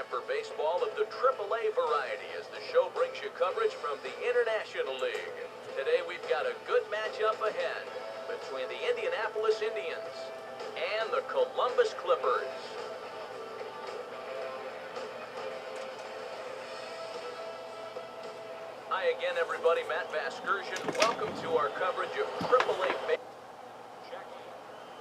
time for baseball of the AAA variety as the show brings you coverage from the International League. Today we've got a good matchup ahead between the Indianapolis Indians and the Columbus Clippers. Hi again, everybody. Matt Vasgersian. Welcome to our coverage of AAA baseball.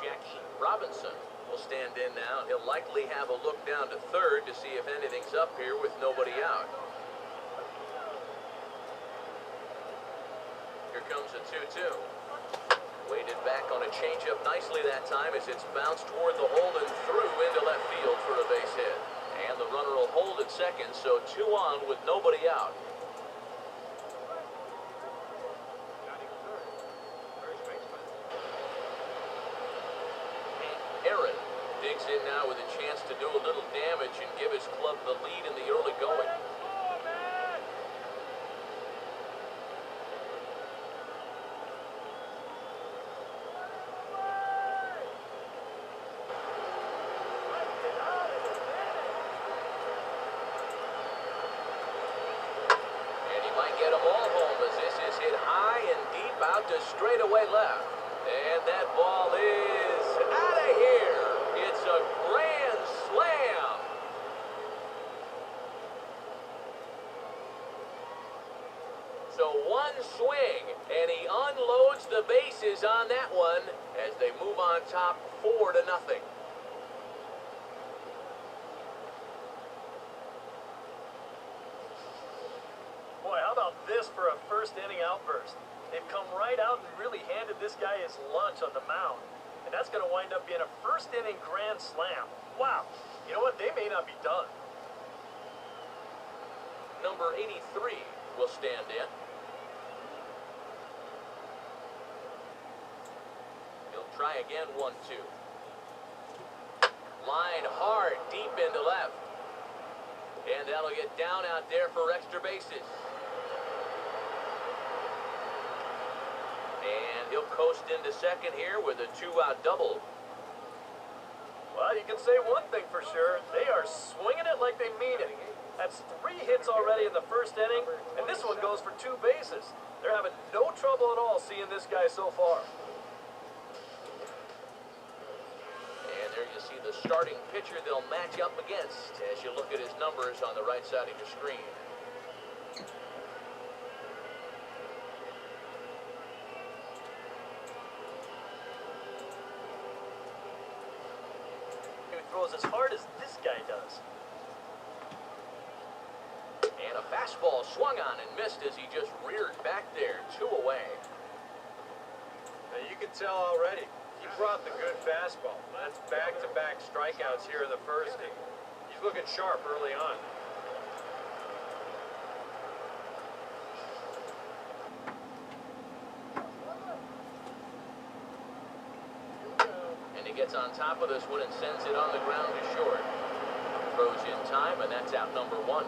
Jackie Robinson will stand in now. He'll likely have a look down to third to see if anything's up here with nobody out. Here comes a 2-2. Weighted back on a changeup nicely that time as it's bounced toward the hole and through into left field for a base hit. And the runner will hold at second, so 2 on with nobody out. Digs in now with a chance to do a little damage and give his club the lead in the early going. And he might get them all home as this is hit high and deep out to straightaway left. And that ball is out of here. It's a grand slam. So one swing, and he unloads the bases on that one as they move on top 4-0. Boy, how about this for a first inning outburst? They've come right out and really handed this guy his lunch on the mound. And that's going to wind up being a first-inning grand slam. Wow. You know what? They may not be done. Number 83 will stand in. He'll try again, 1-2. Line hard, deep into left. And that'll get down out there for extra bases. And he'll coast into second here with a 2-out double. Well, you can say one thing for sure. They are swinging it like they mean it. That's 3 hits already in the first inning, and this one goes for 2 bases. They're having no trouble at all seeing this guy so far. And there you see the starting pitcher they'll match up against as you look at his numbers on the right side of your screen. Throws as hard as this guy does. And a fastball swung on and missed as he just reared back there, 2 away. Now you can tell already, he brought the good fastball. That's back-to-back strikeouts here in the first inning. He's looking sharp early on. Gets on top of this one and sends it on the ground to short. Throws in time, and that's out number 1.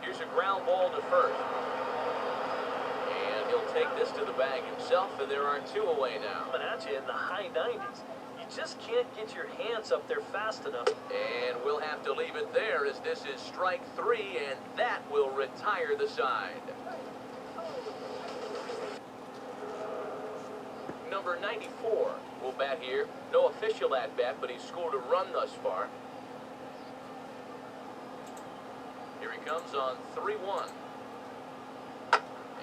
Here's a ground ball to first. And he'll take this to the bag himself, and there are 2 away now. Coming at you in the high 90s. You just can't get your hands up there fast enough. And we'll have to leave it there as this is strike 3, and that will retire the side. Number 94 will bat here. No official at-bat, but he's scored a run thus far. Here he comes on 3-1.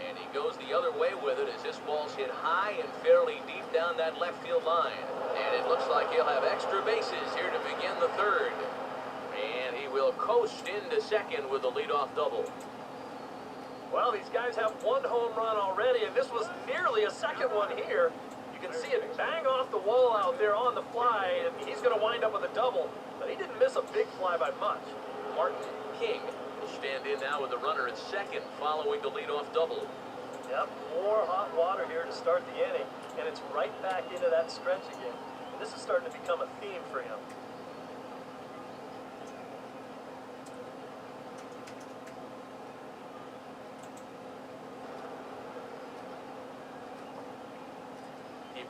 And he goes the other way with it as this ball's hit high and fairly deep down that left field line. And it looks like he'll have extra bases here to begin the 3rd. And he will coast into second with a leadoff double. Well, these guys have 1 home run already, and this was nearly a second one here. You can see it bang off the wall out there on the fly, and he's going to wind up with a double. But he didn't miss a big fly by much. Martin King will stand in now with a runner at second following the leadoff double. Yep, more hot water here to start the inning, and it's right back into that stretch again. And this is starting to become a theme for him.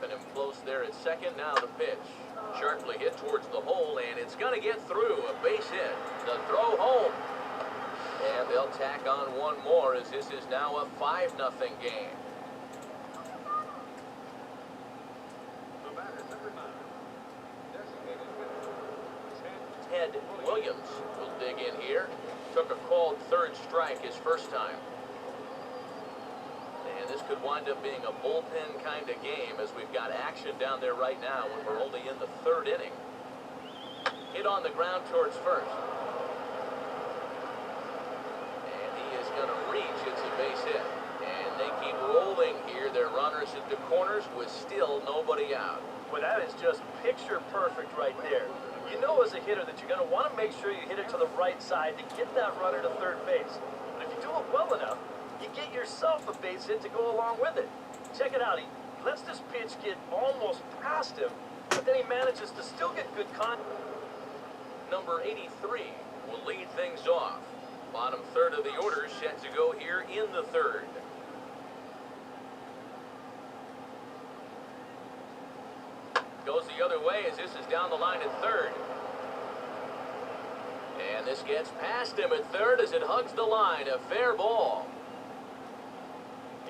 keeping him close there at second. Now the pitch. Sharply hit towards the hole, and it's going to get through. A base hit. The throw home. And they'll tack on one more as this is now a 5-0 game. Ted Williams will dig in here. Took a called third strike his first time. And this could wind up being a bullpen kind of game as we've got action down there right now when we're only in the third inning. Hit on the ground towards first. And he is going to reach. It's a base hit. And they keep rolling here. Their runners at the corners with still nobody out. Well, that is just picture perfect right there. You know as a hitter that you're going to want to make sure you hit it to the right side to get that runner to third base. But if you do it well enough, you get yourself a base hit to go along with it. Check it out. He lets this pitch get almost past him, but then he manages to still get good contact. Number 83 will lead things off. Bottom third of the order set to go here in the third. Goes the other way as this is down the line at third. And this gets past him at third as it hugs the line. A fair ball.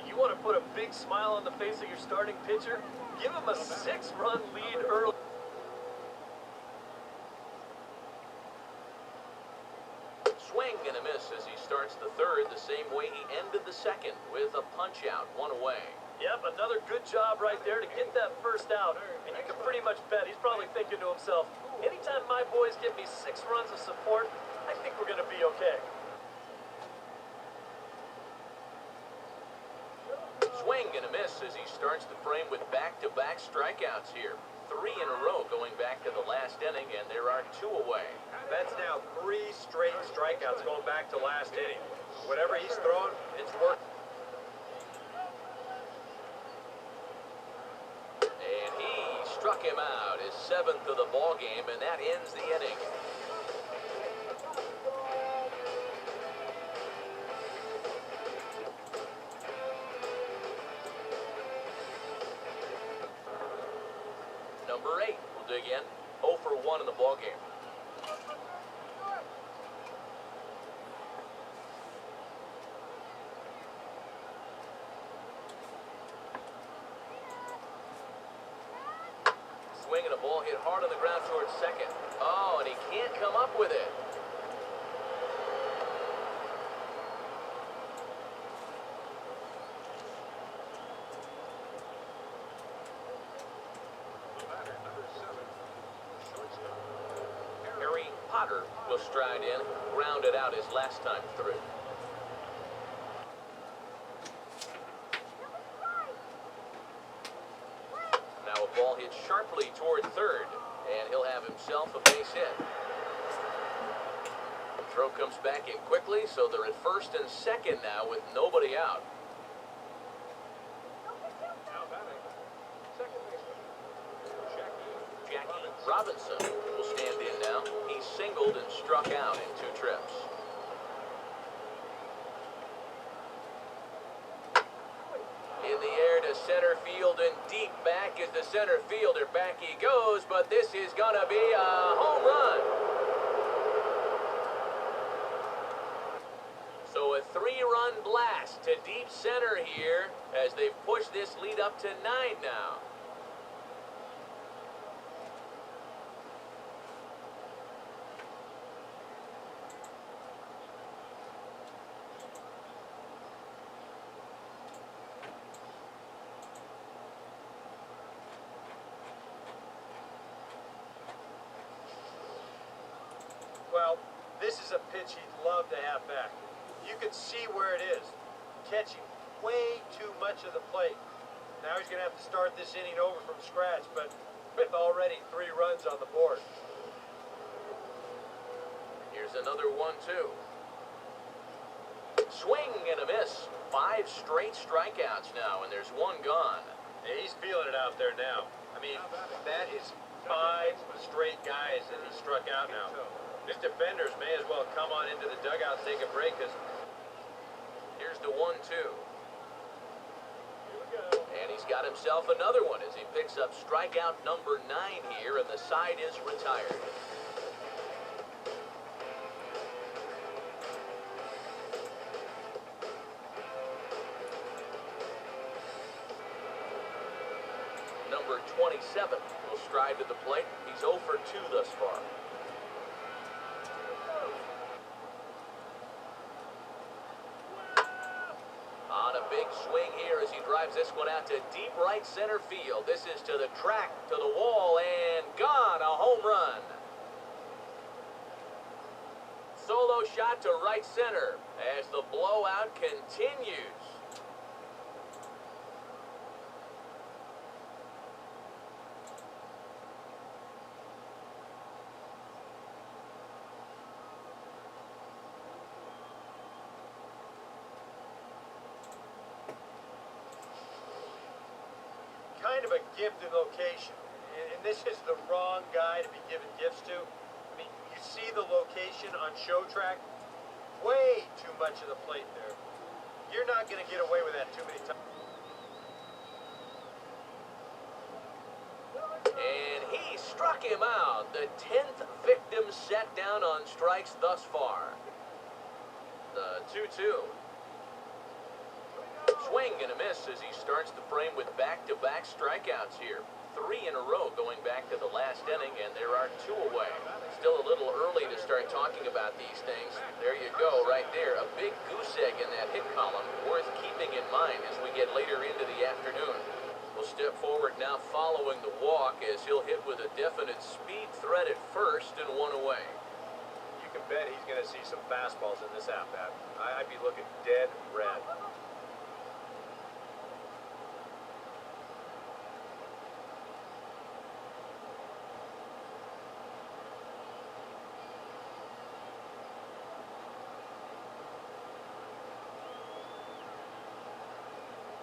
You want to put a big smile on the face of your starting pitcher? Give him a 6-run lead early. Swing and a miss as he starts the third the same way he ended the second with a punch out, one away. Yep, another good job right there to get that first out. And you can pretty much bet he's probably thinking to himself, anytime my boys give me 6 runs of support, I think we're going to be okay. Swing and a miss as he starts the frame with back-to-back strikeouts here. 3 in a row going back to the last inning, and there are 2 away. That's now 3 straight strikeouts going back to last inning. Whatever he's throwing, it's working. And he struck him out, his 7th of the ball game, and that ends the inning. Number 8 will dig in. 0 for 1 in the ball game. Swing and a ball hit hard on the ground towards second. Oh, and he can't come up with it. Potter will stride in, grounded out his last time through. Now a ball hit sharply toward third, and he'll have himself a base hit. The throw comes back in quickly, so they're at first and second now with nobody out. Robinson will stand in now. He singled and struck out in 2 trips. In the air to center field and deep back is the center fielder. Back he goes, but this is going to be a home run. So a 3-run blast to deep center here as they've pushed this lead up to 9 now. Well, this is a pitch he'd love to have back. You can see where it is. Catching way too much of the plate. Now he's going to have to start this inning over from scratch, but with already 3 runs on the board. Here's another 1-2. Swing and a miss. 5 straight strikeouts now, and there's 1 gone. Yeah, he's feeling it out there now. I mean, that is 5 straight guys that he struck out now. His defenders may as well come on into the dugout and take a break. Because here's the 1-2. And he's got himself another one as he picks up strikeout number 9 here, and the side is retired. Number 27 will stride to the plate. He's 0 for 2 thus far. On a big swing here as he drives this one out to deep right center field. This is to the track, to the wall, and gone. A home run. Solo shot to right center as the blowout continues. Kind of a gifted location, and this is the wrong guy to be giving gifts to. I mean, you see the location on show track, way too much of the plate there. You're not going to get away with that too many times. And he struck him out. The 10th victim set down on strikes thus far. The 2-2. Swing and a miss as he starts the frame with back-to-back strikeouts here. 3 in a row going back to the last inning, and there are 2 away. Still a little early to start talking about these things. There you go, right there. A big goose egg in that hit column, worth keeping in mind as we get later into the afternoon. We'll step forward now following the walk as he'll hit with a definite speed threat at first and 1 away. You can bet he's going to see some fastballs in this at-bat. I'd be looking dead red.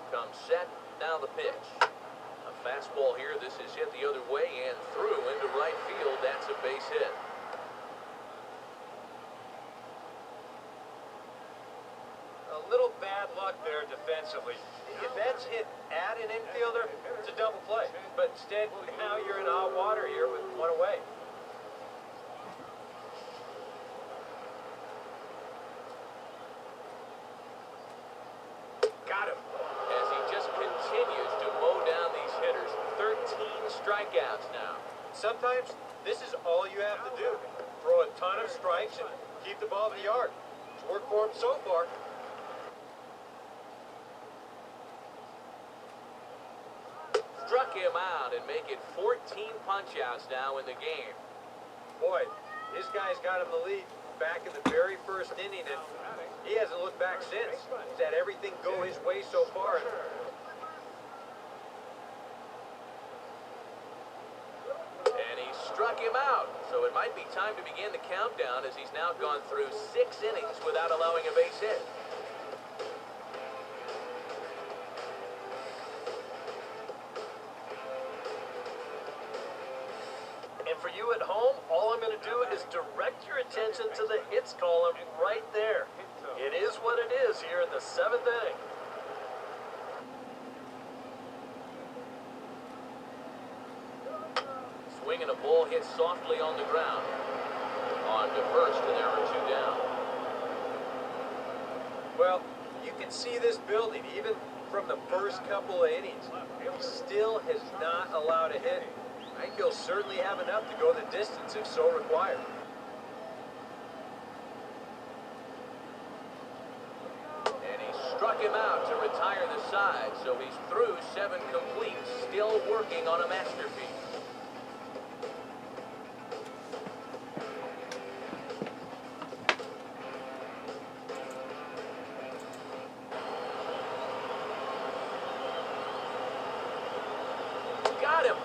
Comes set, now the pitch. A fastball here, this is hit the other way and through into right field. That's a base hit. A little bad luck there defensively. If that's hit at an infielder, it's a double play. But instead, now you're in hot water here with 1 away. Got him. As he just continues to mow down these hitters. 13 strikeouts now. Sometimes this is all you have to do. Throw a ton of strikes and keep the ball in the yard. It's worked for him so far. Struck him out and make it 14 punch-outs now in the game. Boy, this guy's got him the lead back in the very first inning, and he hasn't looked back since. He's had everything go his way so far. And he struck him out. So it might be time to begin the countdown as he's now gone through 6 innings without allowing a base hit. And for you at home, all I'm going to do is direct your attention to the hits column right there. It is what it is here in the 7th inning. Swing and a ball hit softly on the ground. On to first, and there are 2 down. Well, you can see this building even from the first couple of innings. He still has not allowed a hit. I think he'll certainly have enough to go the distance if so required. And he struck him out to retire the side, so he's through 7 complete, still working on a masterpiece. Got him!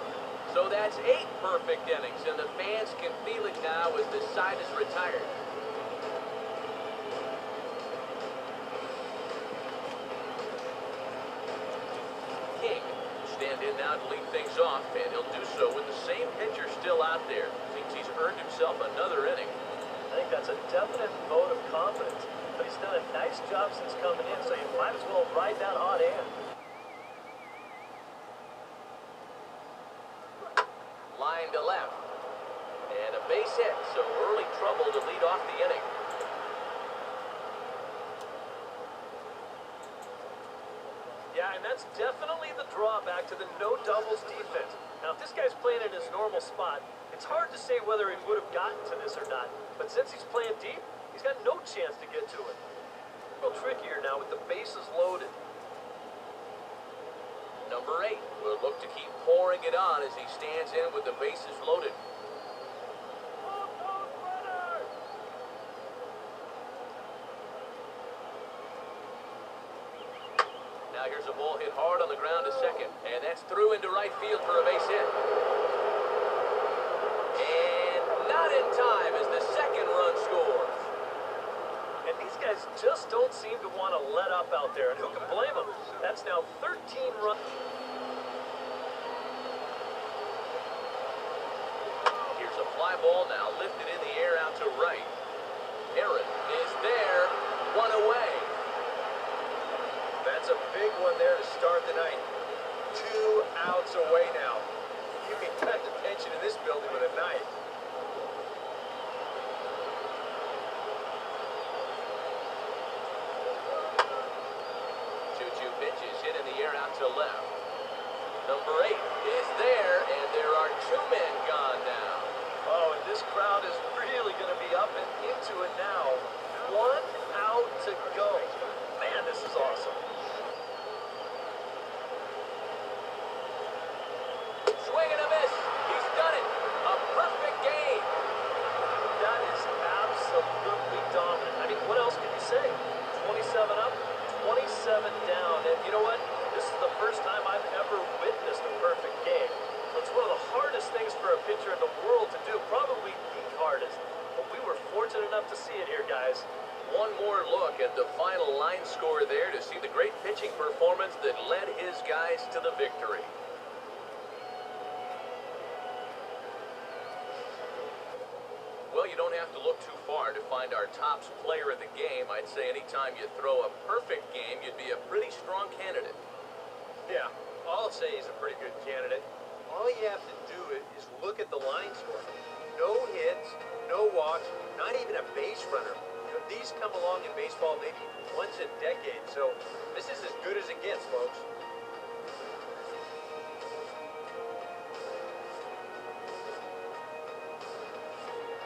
So that's 8 perfect innings, and the fans can feel it now as the side is retired. King stand in now to lead things off, and he'll do so with the same pitcher still out there. Seems he's earned himself another inning. I think that's a definite vote of confidence. But he's done a nice job since coming in, so you might as well ride that hot hand. left. And a base hit, so early trouble to lead off the inning. Yeah, and that's definitely the drawback to the no doubles defense. Now, if this guy's playing in his normal spot, it's hard to say whether he would have gotten to this or not. But since he's playing deep, he's got no chance to get to it. A little trickier now with the bases loaded. Number 8 will look to keep pouring it on as he stands in with the bases loaded. Now here's a ball hit hard on the ground to second, and that's through into right field for a base hit. And not in time as the second run scores. And these guys just don't seem to want to let up out there, and who can blame them? That's now 13 runs. Here's a fly ball now lifted in the air out to right. Aaron is there, one away. That's a big one there to start the night. 2 outs away now. You can cut the tension in this building with a knife. Pitches hit in the air out to left. Number 8 is there, and there are 2 men gone now. Oh, and this crowd is really going to be up and into it now. 1 out to go. Man, this is awesome. Swing and a miss. He's done it. A perfect game. That is absolutely dominant. I mean, what else can you say? 27 up. 27 down, and you know what? This is the first time I've ever witnessed a perfect game. It's one of the hardest things for a pitcher in the world to do, probably the hardest. But we were fortunate enough to see it here, guys. One more look at the final line score there to see the great pitching performance that led his guys to the victory. Well, you don't have to look too far to find our tops player of the game. I'd say anytime you throw a perfect game, you'd be a pretty strong candidate. Yeah, I'll say he's a pretty good candidate. All you have to do is look at the line score. No hits, no walks, not even a base runner. You know, these come along in baseball maybe once a decade, so this is as good as it gets, folks.